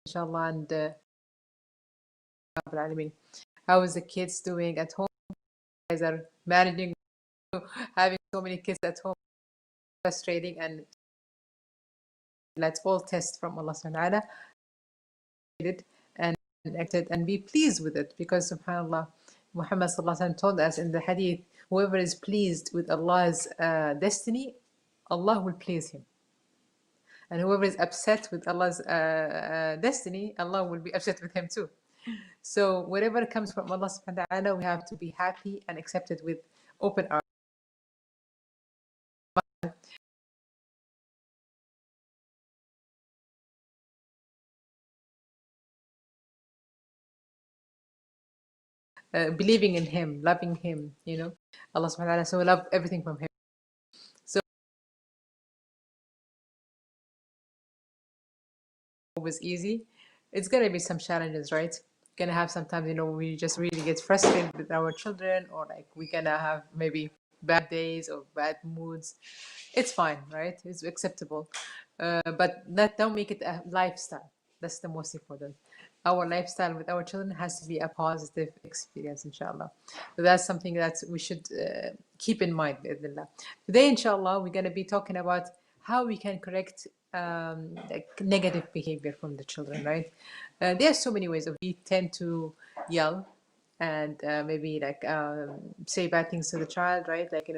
inshallah. And how is the kids doing at home? You guys are managing having so many kids at home, frustrating, and let's all test from Allah subhanahu wa ta'ala and acted and be pleased with it, because subhanallah, Muhammad sallallahu alaihi wasallam told us in the hadith, whoever is pleased with Allah's destiny, Allah will please him. And whoever is upset with Allah's destiny, Allah will be upset with him too. So whatever comes from Allah subhanahu wa ta'ala, we have to be happy and accept it with open arms. Believing in him, loving him, Allah subhanahu wa ta'ala, so we love everything from him. So it was easy. It's gonna be some challenges, right? Gonna have sometimes, we just really get frustrated with our children, or like we're gonna have maybe bad days or bad moods. It's fine, right? It's acceptable. But don't make it a lifestyle. That's the most important. Our lifestyle with our children has to be a positive experience, inshallah. So that's something that we should keep in mind, bi'idhnillah. Today, inshallah, we're going to be talking about how we can correct like negative behavior from the children, right? There are so many ways. We tend to yell and maybe like say bad things to the child, right? Like,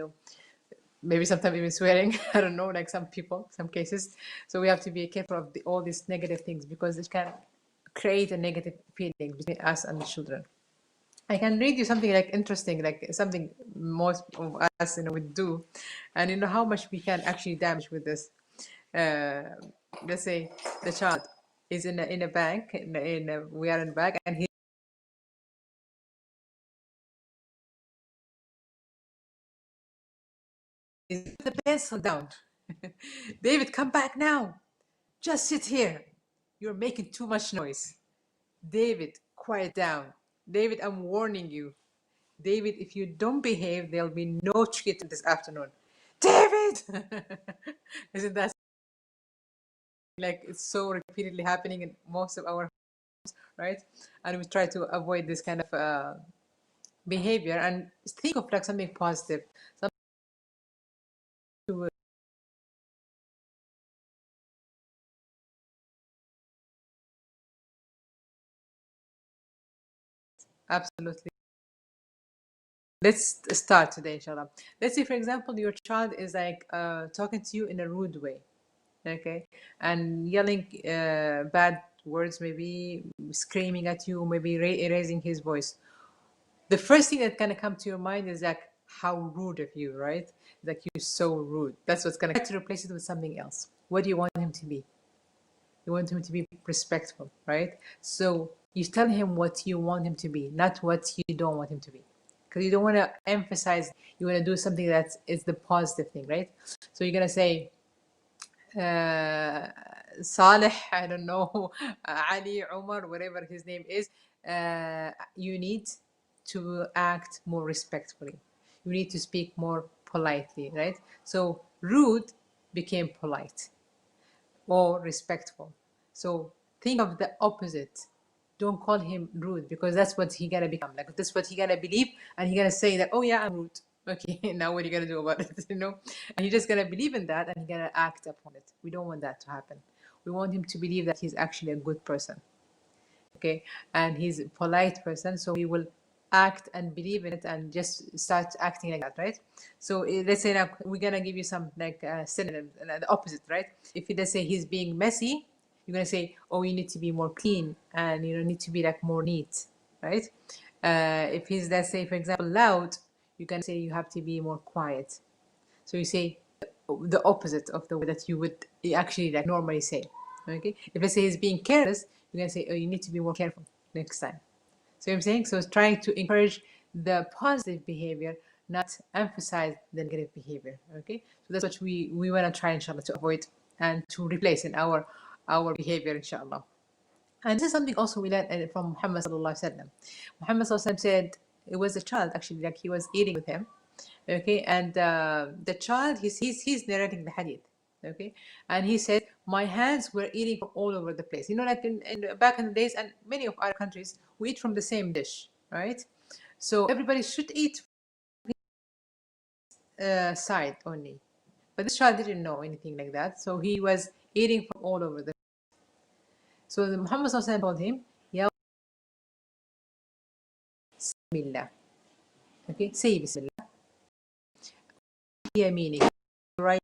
maybe sometimes even swearing. I don't know, like some people, some cases. So we have to be careful of all these negative things, because it can create a negative feeling between us and the children. I can read you something like interesting, like something most of us, would do, and how much we can actually damage with this. Let's say the child is in a bank, we are in a bank, and he's the pencil down. David, come back now. Just sit here. You're making too much noise. David, quiet down. David, I'm warning you. David, if you don't behave, there'll be no chicken this afternoon. David! Isn't that like it's so repeatedly happening in most of our homes, right? And we try to avoid this kind of behavior and think of like something positive. Something to, absolutely. Let's start today, inshallah. Let's say, for example, your child is like talking to you in a rude way, okay, and yelling bad words, maybe screaming at you, maybe raising his voice. The first thing that's gonna come to your mind is like, how rude of you, right? Like, you're so rude. That's what's gonna try to replace it with something else. What do you want him to be? You want him to be respectful, right? So you tell him what you want him to be, not what you don't want him to be, because you don't want to emphasize. You want to do something that is the positive thing, right? So you're gonna say, Saleh, I don't know, Ali, Umar, whatever his name is, you need to act more respectfully. You need to speak more politely, right? So rude became polite or respectful. So think of the opposite. Don't call him rude, because that's what he gonna become. Like, that's what he gonna believe, and he gonna say that, oh yeah, I'm rude. Okay, now what are you gonna do about it? And he's just gonna believe in that, and he's gonna act upon it. We don't want that to happen. We want him to believe that he's actually a good person, okay, and he's a polite person. So he will act and believe in it, and just start acting like that, right? So let's say now we're gonna give you some like synonyms, the opposite, right? If let's say he's being messy, you're gonna say, oh, you need to be more clean, and need to be like more neat, right? If he's, let's say, for example, loud, you can say you have to be more quiet. So you say the opposite of the way that you would actually like normally say. Okay. If let's say he's being careless, you're gonna say, oh, you need to be more careful next time. So I'm saying, so it's trying to encourage the positive behavior, not emphasize the negative behavior. Okay. So that's what we want to try, inshallah, to avoid and to replace in our behavior, inshallah. And this is something also we learned from Muhammad sallallahu alaihi wasallam. Muhammad sallallahu alaihi wasallam said, it was a child actually, like he was eating with him, okay, and the child, he's narrating the hadith. Okay, and he said my hands were eating from all over the place. You know, like in back in the days, and many of our countries, we eat from the same dish, right? So everybody should eat side only. But this child didn't know anything like that, so he was eating from all over the. So the Muhammad SAW told him, "Ya Bismillah." Okay, say Bismillah. Meaning, right?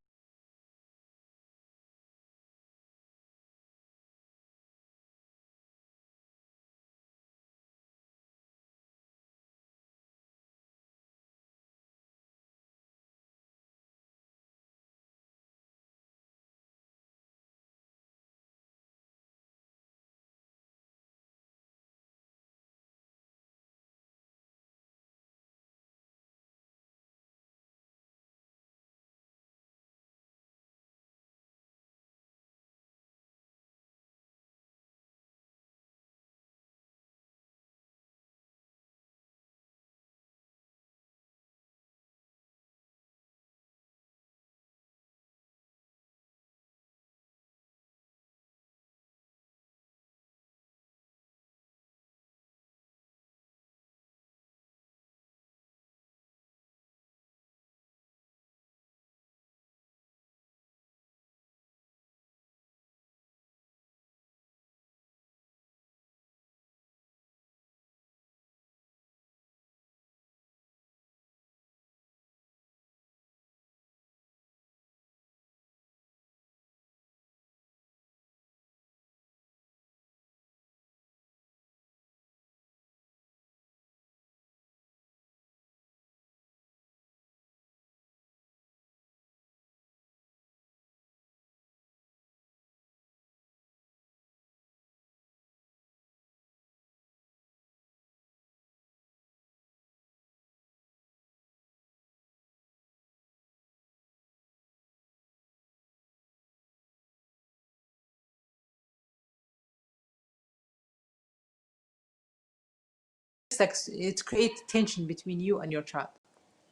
It's like it creates tension between you and your child.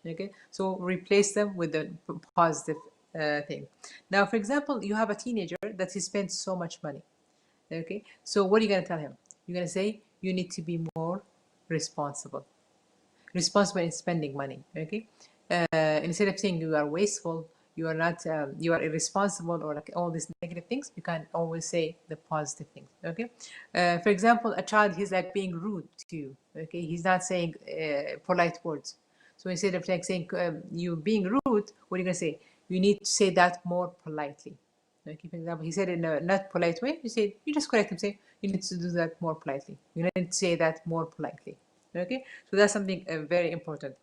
Okay, so replace them with a positive thing. Now, for example, you have a teenager that he spends so much money. Okay, so what are you going to tell him? You're going to say you need to be more responsible. Responsible in spending money. Okay, instead of saying you are wasteful, you are not, you are irresponsible, or like all these negative things, you can always say the positive things. Okay, for example, a child, he's like being rude to you. Okay, he's not saying polite words. So instead of like saying you being rude, what are you gonna say? You need to say that more politely. Okay, for example, he said in a not polite way. You say, you just correct him. Say you need to do that more politely. You need to say that more politely. Okay, so that's something very important.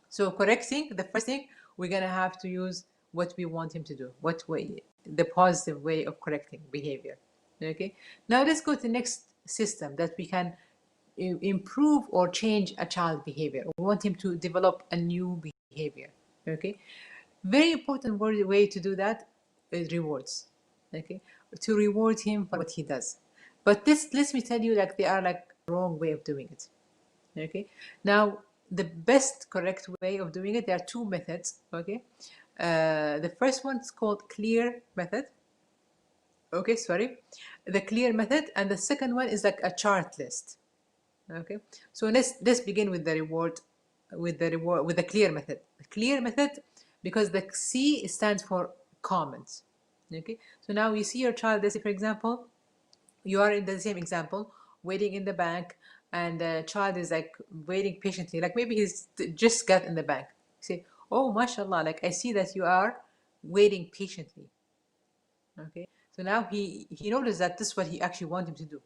So correcting, the first thing, we're gonna have to use what we want him to do, what way, the positive way of correcting behavior. Okay, now let's go to the next system that we can improve or change a child behavior. We want him to develop a new behavior. Okay, very important way to do that is rewards. Okay, to reward him for what he does. But this, let me tell you, like they are like wrong way of doing it. Okay, now the best correct way of doing it, there are two methods. Okay, the first one is called clear method. Okay, sorry, the clear method, and the second one is like a chart list. Okay, so let's begin with the reward, with the clear method. The clear method, because the C stands for comments. Okay, so now you see your child, let's say for example, you are in the same example, waiting in the bank, and the child is like waiting patiently, like maybe he's just got in the bank. You say, oh mashallah, like I see that you are waiting patiently. Okay, so now he noticed that this is what he actually wanted him to do.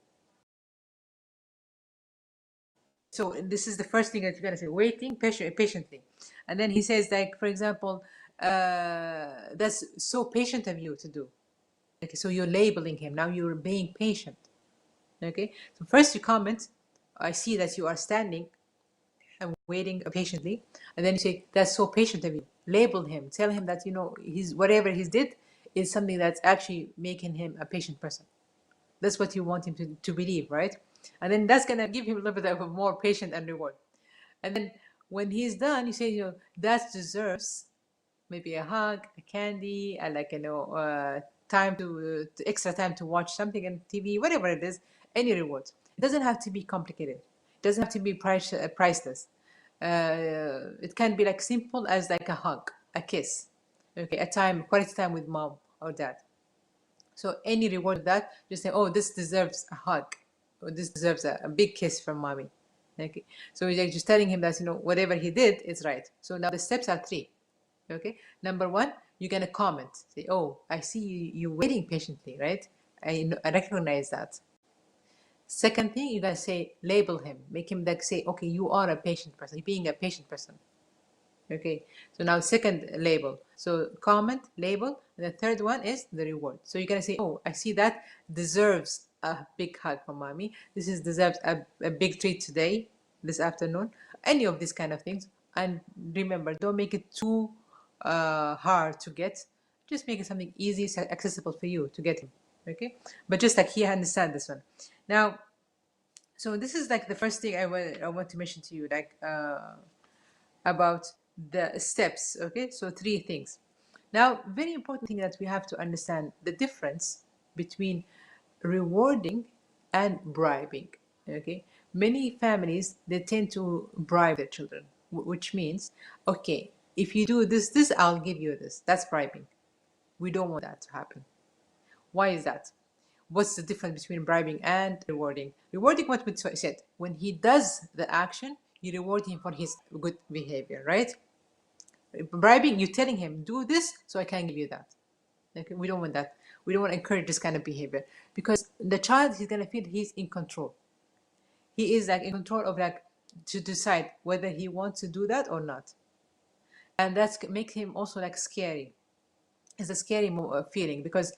So this is the first thing that you're gonna say, waiting patiently. And then he says, like, for example, that's so patient of you to do. Okay, so you're labeling him, now you're being patient. Okay, so first you comment, I see that you are standing and waiting patiently, and then you say, that's so patient of you. Label him, tell him that, you know, he's whatever he did is something that's actually making him a patient person. That's what you want him to believe, right? And then that's gonna give him a little bit of a more patient and reward. And then when he's done, you say, you know, that deserves maybe a hug, a candy, like time to extra time to watch something on TV, whatever it is, any reward. It doesn't have to be complicated. It doesn't have to be priceless. It can be like simple as like a hug, a kiss, okay, a time, quality time with mom or dad. So any reward of that, just say, oh, this deserves a hug, or this deserves a big kiss from mommy. Okay. So you're just telling him that whatever he did is right. So now the steps are three. Okay. Number one, you're gonna comment. Say, oh, I see you waiting patiently, right? I recognize that. Second thing, you're gonna say, label him, make him like say, okay, you are a patient person. You're being a patient person. Okay, so now second label. So comment, label, and the third one is the reward. So you're gonna say, oh, I see that deserves a big hug from mommy. This is deserves a big treat today, this afternoon. Any of these kind of things. And remember, don't make it too hard to get. Just make it something easy, accessible for you to get him. Okay, but just like he understand this one. Now, so this is like the first thing I want to mention to you, like about the steps. Okay, so three things. Now, very important thing that we have to understand the difference between rewarding and bribing. Okay, many families, they tend to bribe their children, which means, okay, if you do this, I'll give you this. That's bribing. We don't want that to happen. Why is that? What's the difference between bribing and rewarding? Rewarding, what we said, when he does the action, you reward him for his good behavior, right? Bribing, you're telling him, do this so I can give you that. Like, we don't want that. We don't want to encourage this kind of behavior, because the child, he's gonna feel he's in control. He is like in control of, like, to decide whether he wants to do that or not. And that's make him also like scary. It's a scary feeling, because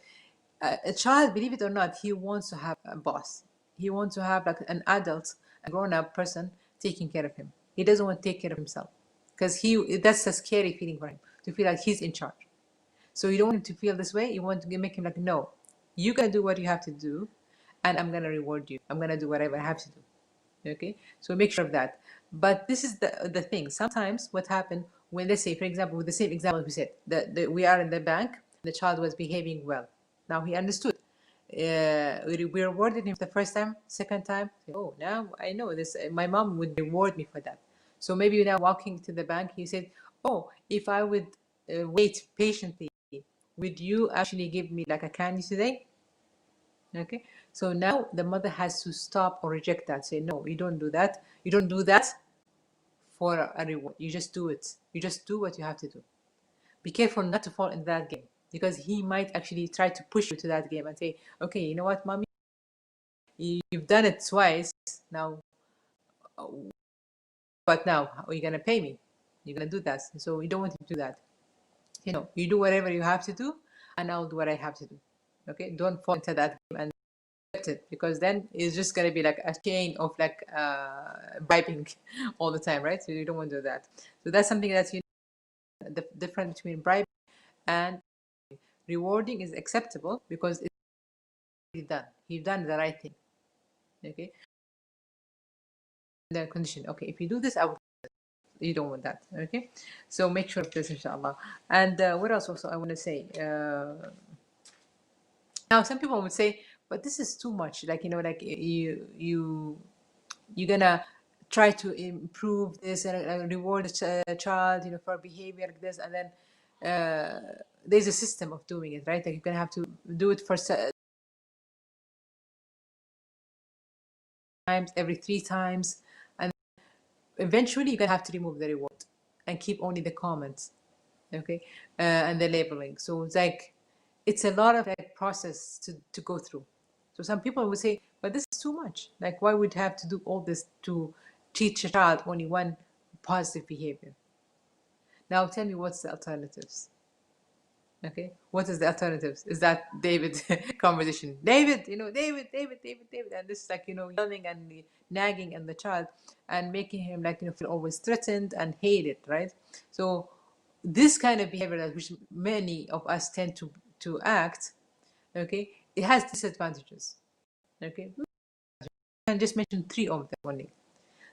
a child, believe it or not, he wants to have a boss. He wants to have like an adult, a grown-up person taking care of him. He doesn't want to take care of himself, because that's a scary feeling for him, to feel like he's in charge. So you don't want him to feel this way. You want to make him like, no, you're gonna do what you have to do, and I'm gonna reward you. I'm gonna do whatever I have to do. Okay, so make sure of that. But this is the thing. Sometimes what happened when, let's say, for example, with the same example we said, that we are in the bank, the child was behaving well. Now he understood. We rewarded him the first time, second time. Oh, now I know this. My mom would reward me for that. So maybe now walking to the bank, he said, oh, if I would wait patiently, would you actually give me like a candy today? Okay, so now the mother has to stop or reject that. Say, no, you don't do that. You don't do that for a reward. You just do it. You just do what you have to do. Be careful not to fall in that game, because he might actually try to push you to that game and say, okay, you know what, mommy, you've done it twice now, but now how are you gonna pay me? You're gonna do that. So we don't want to do that. You do whatever you have to do, and I'll do what I have to do. Okay, don't fall into that game and accept it, because then it's just gonna be like a chain of like bribing all the time, right? So you don't want to do that. So that's something that the difference between bribing and rewarding is acceptable, because it's done. You've done the right thing. Okay, the condition. Okay, if you do this, I will. You don't want that. Okay, so make sure of this, inshallah. And what else also I want to say? Now, some people would say, but this is too much. Like, like you're gonna try to improve this and reward the child, for behavior like this, and then there's a system of doing it, right? Like, you're gonna have to do it for times, every 3 times, and eventually you're gonna have to remove the reward and keep only the comments. Okay, and the labeling. So it's like, it's a lot of like process to go through. So some people would say, but this is too much. Like, why would have to do all this to teach a child only one positive behavior? Now tell me, what's the alternatives? Okay, what is the alternatives? Is that David conversation? David, David, and this is like, yelling and nagging at the child, and making him like, feel always threatened and hated, right? So this kind of behavior, that which many of us tend to act, okay, it has disadvantages. Okay, I can just mention three of them only.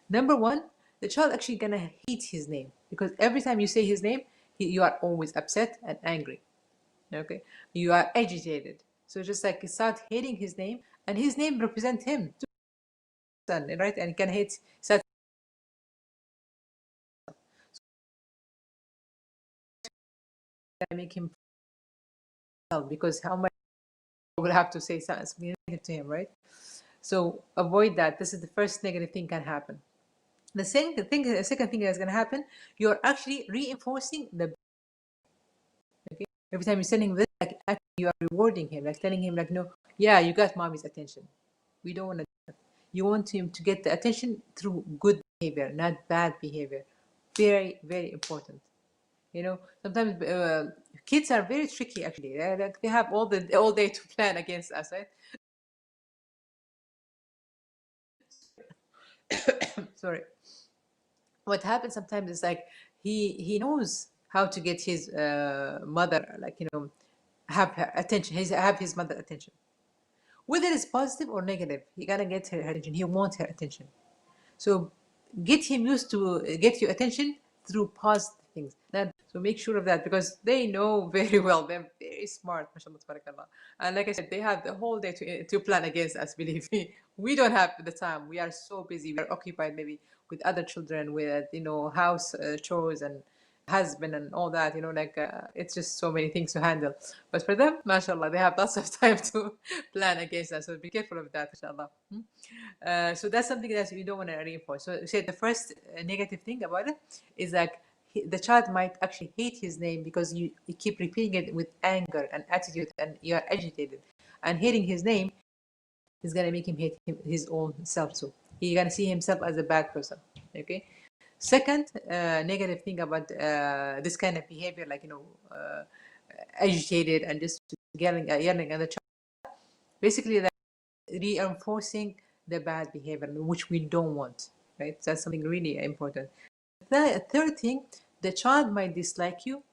Number one, the child actually gonna hate his name, because every time you say his name, you are always upset and angry. Okay, you are agitated. So just like start hating his name, and his name represent him, right? And can hate, start make him feel, because how much will have to say something negative to him, right? So avoid that. This is the first negative thing can happen. The second thing that's gonna happen, you're actually reinforcing the, okay. Every time you're sending this, like actually you are rewarding him, like telling him like, no, yeah, you got mommy's attention. We don't want to. You want him to get the attention through good behavior, not bad behavior. Very, very important. You know, sometimes kids are very tricky. Actually, like they have all day to plan against us, right? Sorry. What happens sometimes is like he knows how to get his mother, like, you know, have her attention. Have his mother attention, whether it's positive or negative. He gotta get her attention. He wants her attention. So get him used to get your attention through positive things. So make sure of that, because they know very well. They're very smart, mashallah, tabarakallah. And like I said, they have the whole day to plan against us, believe me. We don't have the time. We are so busy. We are occupied maybe with other children, with, you know, house chores and husband and all that, you know, like it's just so many things to handle. But for them, mashallah, they have lots of time to plan against us. So be careful of that, inshallah. So that's something that you don't want to reinforce. So say the first negative thing about it is like the child might actually hate his name because you keep repeating it with anger and attitude, and you are agitated. And hating his name is gonna make him hate his own self too. He's gonna see himself as a bad person. Okay. Second negative thing about this kind of behavior, like, you know, agitated and just yelling at the child, basically that reinforcing the bad behavior, which we don't want, right? That's something really important. The third thing, the child might dislike you,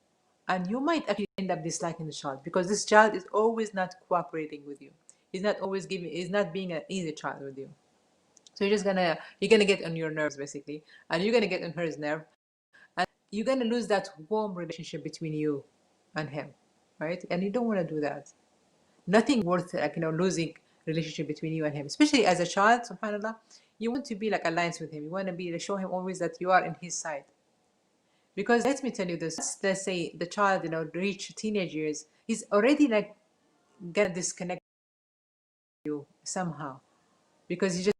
and you might actually end up disliking the child, because this child is always not cooperating with you. He's not always giving. He's not being an easy child with you. So you're gonna get on your nerves basically, and you're gonna get on his nerve, and you're gonna lose that warm relationship between you and him, right? And you don't want to do that. Nothing worth, like, you know, losing relationship between you and him, especially as a child. Subhanallah, you want to be like alliance with him. You want to be to show him always that you are in his side. Because let me tell you this: let's say the child, you know, reach teenage years, he's already like gonna disconnect you somehow, because he just.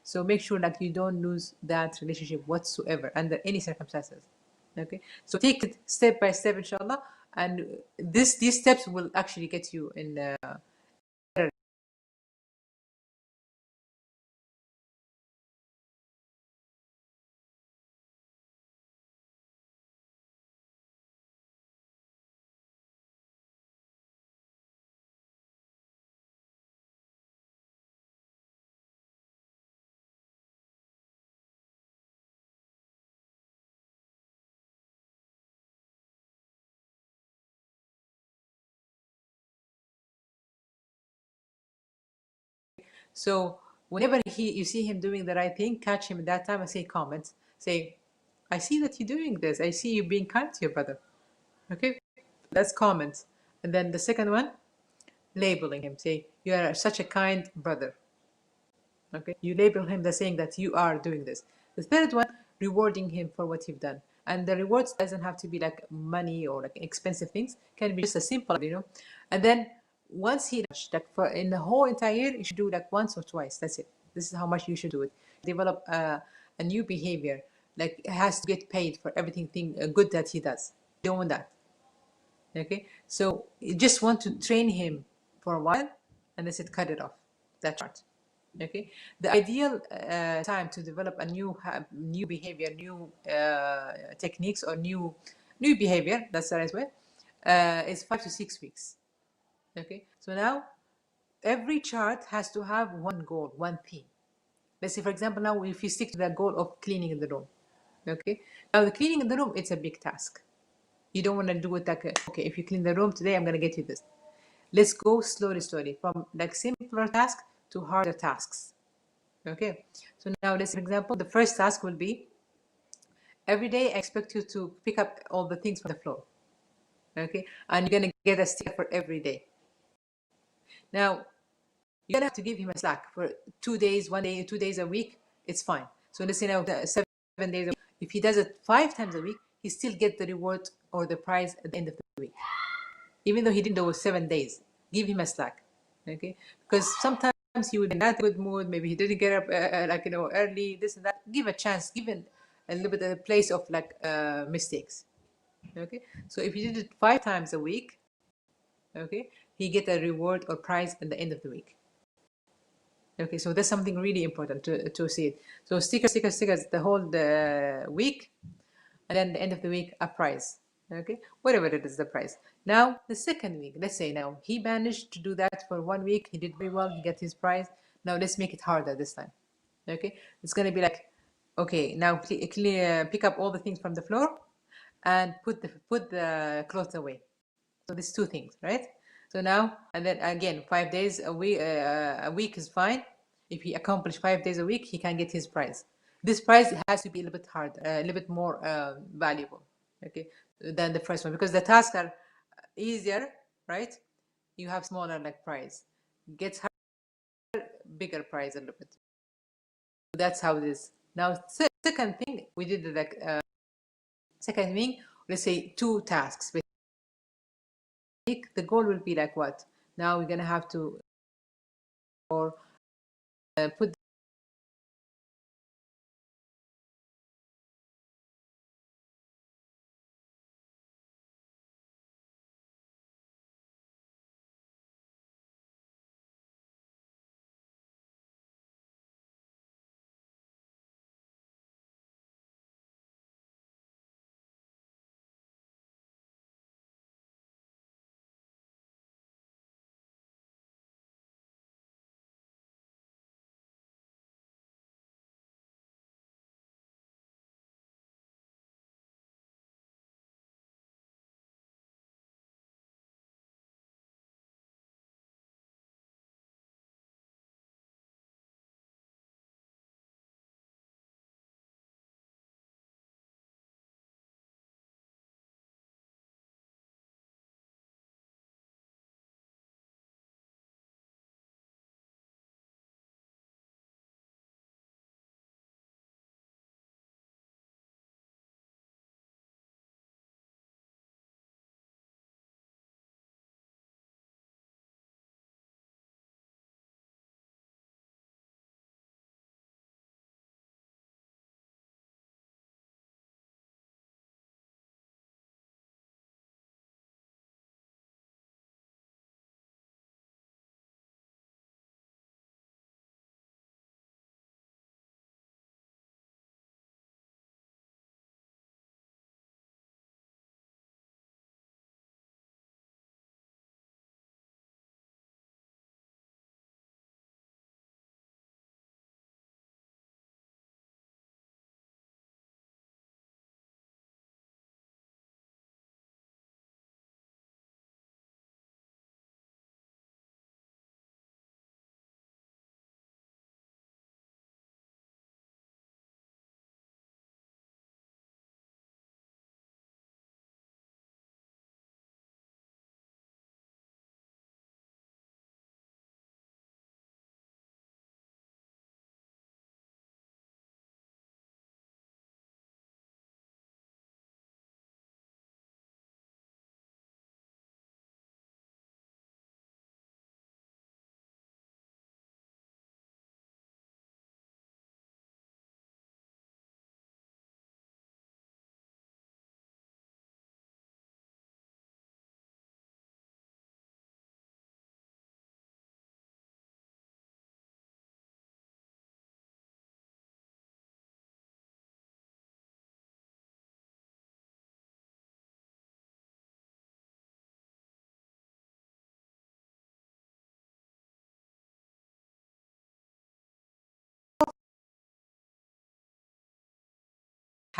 So make sure that you don't lose that relationship whatsoever under any circumstances. Okay, so take it step by step, inshallah, and these steps will actually get you in. So whenever you see him doing the right thing, catch him at that time and say comment. Say, I see that you're doing this. I see you being kind to your brother. Okay, that's comment. And then the second one, labeling him. Say, you are such a kind brother. Okay, you label him the saying that you are doing this. The third one, rewarding him for what you've done. And the rewards doesn't have to be like money or like expensive things. Can be just a simple, you know. And then once he, like, for in the whole entire year, you should do like once or twice. That's it. This is how much you should do it. Develop a new behavior. Like, it has to get paid for everything good that he does. You don't want that. Okay, so you just want to train him for a while, and that's it, cut it off. That chart. Okay, the ideal time to develop a new behavior, new techniques, or new behavior, that's the right way, is 5 to 6 weeks. Okay, so now every chart has to have one goal, one theme. Let's say, for example, now if you stick to the goal of cleaning the room. Okay, now the cleaning in the room, it's a big task. You don't want to do it like, okay, if you clean the room today, I'm going to get you this. Let's go slowly, slowly, from like simpler tasks to harder tasks. Okay, so now let's, for example, the first task will be every day I expect you to pick up all the things from the floor. Okay, and you're going to get a sticker for every day. Now, you're going to have to give him a slack for 2 days, 1 day, 2 days a week. It's fine. So let's say now 7 days a week. If he does it 5 times a week, he still get the reward or the prize at the end of the week. Even though he didn't do it 7 days, give him a slack. Okay, because sometimes he would be in that good mood, maybe he didn't get up like early, this and that. Give a chance, give him a little bit of a place of like mistakes. Okay, so if you did it 5 times a week, okay, he get a reward or prize at the end of the week. Okay, so that's something really important to see it. So stickers the whole week, and then the end of the week a prize. Okay, whatever it is, the prize. Now the second week, let's say now he managed to do that for 1 week, he did very well, he get his prize. Now let's make it harder this time. Okay, it's gonna be like, okay, now pick up all the things from the floor and put the clothes away. So these two things, right? So now, and then again, 5 days a week is fine. If he accomplished 5 days a week, he can get his prize. This prize has to be a little bit hard, a little bit more valuable, okay, than the first one, because the tasks are easier, right? You have smaller like prize, gets harder, bigger prize a little bit. That's how it is. Now, second thing we did like second thing, let's say 2 tasks. The goal will be like what? Now we're gonna have to or put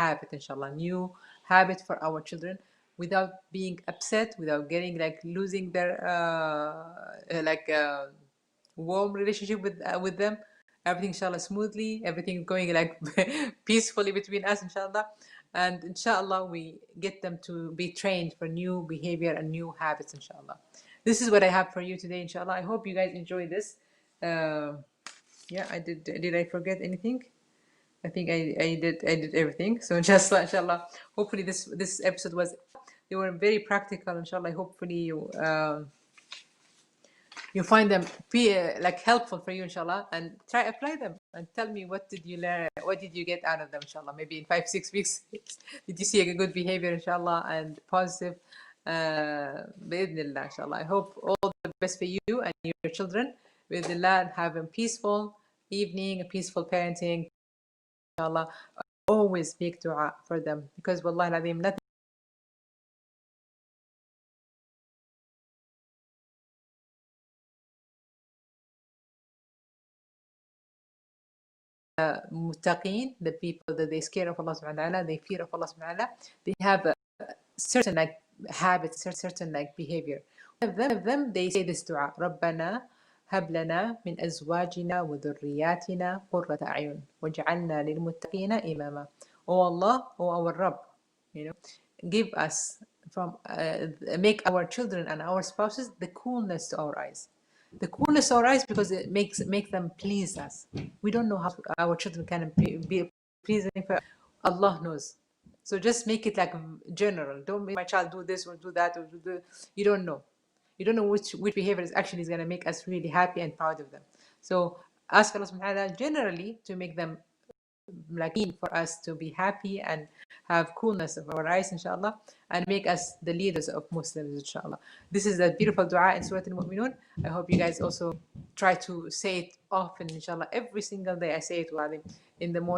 habit, inshallah, new habit for our children, without being upset, without getting like losing their warm relationship with them. Everything, inshallah, smoothly, everything going like peacefully between us, inshallah. And inshallah, we get them to be trained for new behavior and new habits, inshallah. This is what I have for you today, inshallah. I hope you guys enjoy this. Yeah, I did I forget anything? I think I did everything. So inshallah, hopefully this episode was, they were very practical, inshallah. Hopefully you find them be like helpful for you, inshallah, and try apply them and tell me what did you learn, what did you get out of them, inshallah. Maybe in 5 6 weeks did you see a good behavior, inshallah, and positive باذن inshallah. I hope all the best for you and your children باذن, and have a peaceful evening, a peaceful parenting, inshallah. Always make dua for them, because wallahi العظيم nothing muttaqeen, the people that they scare of Allah subhanahu wa ta'ala, they fear of Allah subhanahu wa ta'ala, they have a certain like habits, certain like behavior. One of them, they say this dua: ربنا هب لنا من أزواجنا وذرياتنا قرة أعين واجعلنا للمتقين إماما. Oh Allah, oh our Rabb, you know, give us from make our children and our spouses the coolness to our eyes. The coolness to our eyes, because it make them please us. We don't know how our children can be pleasing for Allah knows. So just make it like general. Don't make my child do this or do that or do. You don't know. You don't know which behavior is actually is going to make us really happy and proud of them. So ask Allah subhanahu wa ta'ala generally to make them like for us to be happy and have coolness of our eyes, inshallah, and make us the leaders of Muslims, inshallah. This is a beautiful dua in Surah Al-Mu'minun. I hope you guys also try to say it often, inshallah. Every single day I say it in the morning.